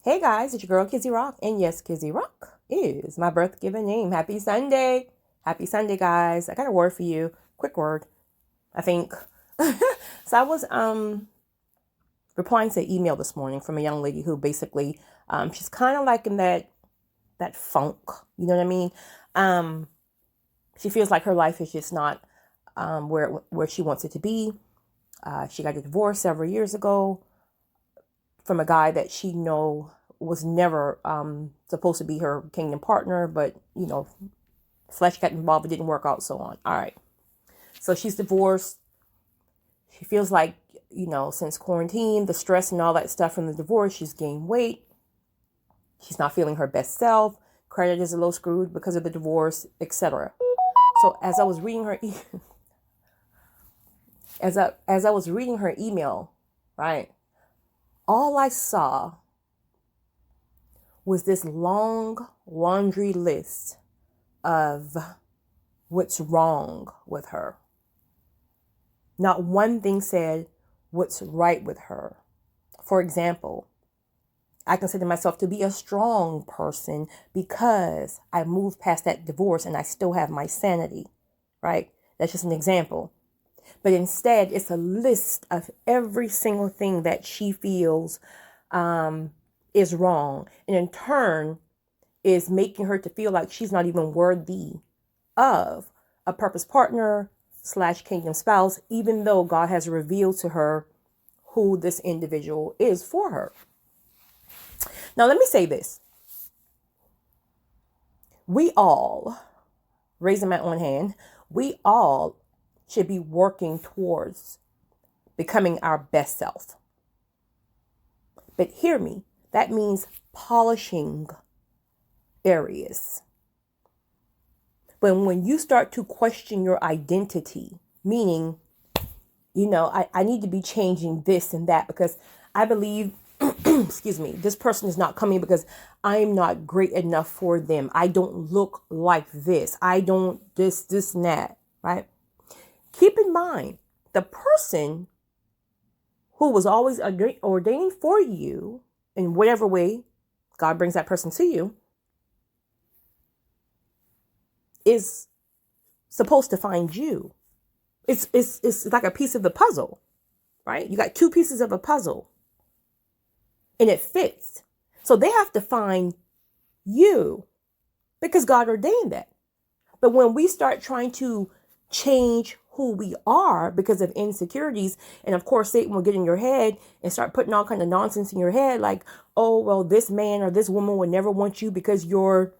Hey guys, it's your girl Kizzy Rock, and yes, Kizzy Rock is my birth given name. Happy Sunday. Happy Sunday, guys. I got a word for you. Quick word, I think. So I was replying to an email this morning from a young lady who basically she's kind of like in that funk, you know what I mean? Um she feels like her life is just not where she wants it to be. She got a divorce several years ago from a guy that she know was never supposed to be her kingdom partner, but flesh got involved, it didn't work out, so on. All right. So she's divorced. She feels like, since quarantine, the stress and all that stuff from the divorce, she's gained weight. She's not feeling her best self. Credit is a little screwed because of the divorce, etc. So as I was reading her as I was reading her email, right? All I saw was this long laundry list of what's wrong with her. Not one thing said what's right with her. For example, I consider myself to be a strong person because I moved past that divorce and I still have my sanity, right? That's just an example. But instead, it's a list of every single thing that she feels is wrong. And in turn, is making her to feel like she's not even worthy of a purpose partner / kingdom spouse, even though God has revealed to her who this individual is for her. Now, let me say this. We all, raising my own hand, we all should be working towards becoming our best self. But hear me, that means polishing areas. But when you start to question your identity, meaning, I need to be changing this and that because I believe, excuse me, this person is not coming because I'm not great enough for them. I don't look like this. I don't this, and that, right? Keep in mind, the person who was always ordained for you in whatever way God brings that person to you is supposed to find you. It's like a piece of the puzzle, right? You got two pieces of a puzzle and it fits. So they have to find you because God ordained that. But when we start trying to change who we are because of insecurities, and of course Satan will get in your head and start putting all kind of nonsense in your head like, oh, well, this man or this woman would never want you because you're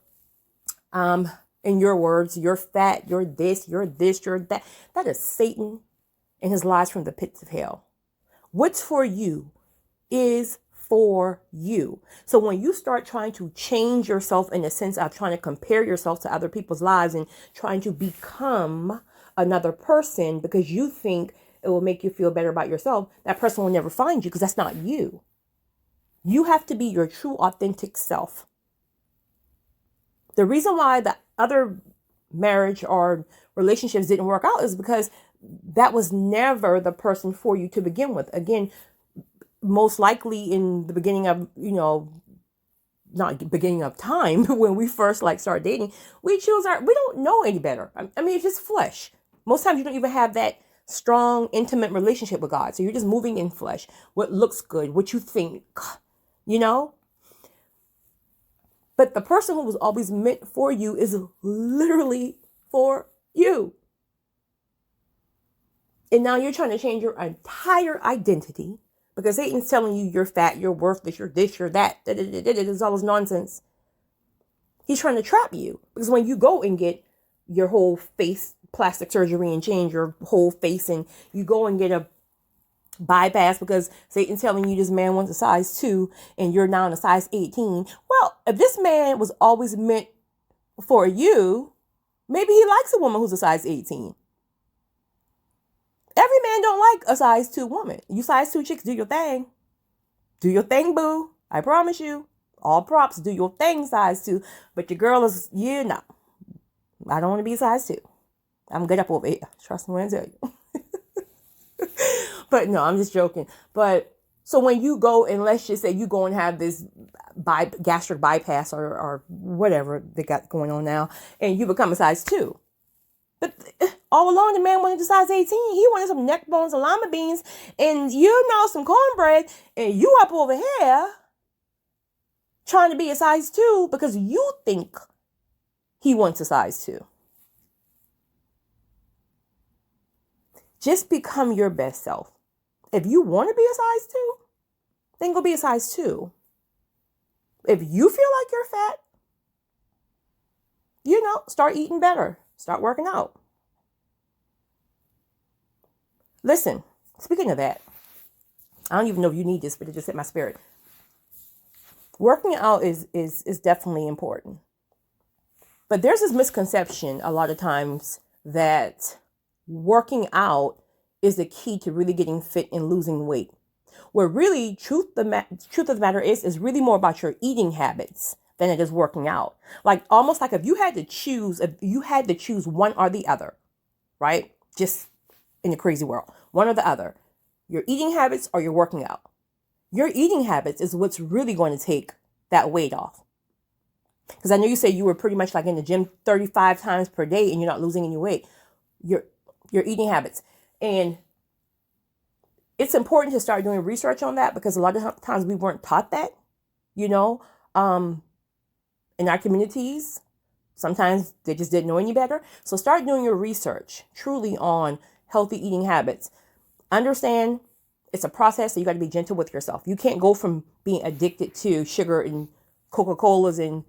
in your words, you're fat, you're this, you're that. That is Satan and his lies from the pits of hell. What's for you is for you. So when you start trying to change yourself in the sense of trying to compare yourself to other people's lives and trying to become another person because you think it will make you feel better about yourself, that person will never find you because that's not you. You have to be your true, authentic self. The reason why the other marriage or relationships didn't work out is because that was never the person for you to begin with. Again, most likely in the beginning of, not beginning of time, when we first started dating, we don't know any better. I mean, it's just flesh. Most times you don't even have that strong, intimate relationship with God. So you're just moving in flesh. What looks good, what you think, But the person who was always meant for you is literally for you. And now you're trying to change your entire identity because Satan's telling you you're fat, you're worthless, you're this, you're that. It's all this nonsense. He's trying to trap you because when you go and get your whole face plastic surgery and change your whole face and you go and get a bypass because Satan's telling you this man wants a size 2 and you're now in a size 18. Well, if this man was always meant for you, maybe he likes a woman who's a size 18. Every man don't like a size 2 woman. You size 2 chicks, do your thing. Do your thing, boo. I promise you. All props, do your thing, size 2. But your girl is, no. I don't want to be size 2. I'm good up over here. Trust me when I tell you. But no, I'm just joking. But so when you go and let's just say you go and have this gastric bypass or whatever they got going on now, and you become a size 2. But all along, the man wanted a size 18. He wanted some neck bones and lima beans and, some cornbread. And you up over here trying to be a size 2 because you think he wants a size 2. Just become your best self. If you want to be a size 2, then go be a size 2. If you feel like you're fat, start eating better. Start working out. Listen, speaking of that, I don't even know if you need this, but it just hit my spirit. Working out is definitely important. But there's this misconception a lot of times that working out is the key to really getting fit and losing weight. Where really, truth of the matter is really more about your eating habits than it is working out. Like almost like if you had to choose one or the other, right? Just in the crazy world, one or the other, your eating habits or your working out. Your eating habits is what's really going to take that weight off. Because I know you say you were pretty much like in the gym 35 times per day and you're not losing any weight. Your eating habits. And it's important to start doing research on that because a lot of times we weren't taught that, in our communities. Sometimes they just didn't know any better. So start doing your research truly on healthy eating habits. Understand it's a process, so you got to be gentle with yourself. You can't go from being addicted to sugar and Coca-Colas and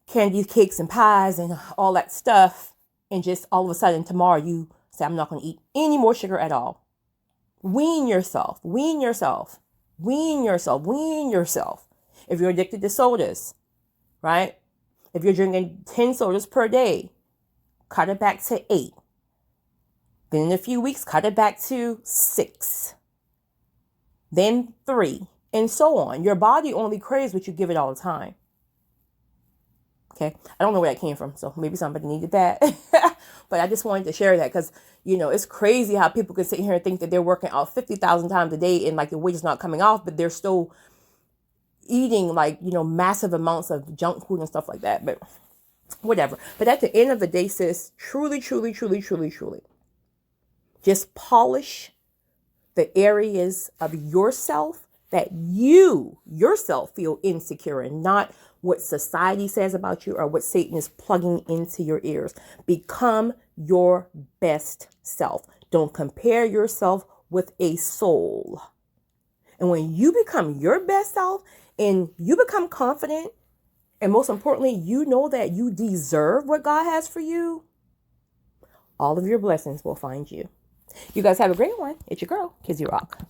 candy cakes and pies and all that stuff and just all of a sudden tomorrow you say, I'm not going to eat any more sugar at all. Wean yourself. If you're addicted to sodas, right? If you're drinking 10 sodas per day, cut it back to 8. Then in a few weeks, cut it back to 6. Then 3, and so on. Your body only craves what you give it all the time. Okay, I don't know where that came from, so maybe somebody needed that. But I just wanted to share that because, it's crazy how people can sit here and think that they're working out 50,000 times a day and like the weight is not coming off, but they're still eating massive amounts of junk food and stuff like that. But whatever. But at the end of the day, sis, truly, just polish the areas of yourself that you yourself feel insecure in, not what society says about you or what Satan is plugging into your ears. Become your best self. Don't compare yourself with a soul. And when you become your best self and you become confident, and most importantly, you know that you deserve what God has for you, all of your blessings will find you. You guys have a great one. It's your girl, Kizzy Rock.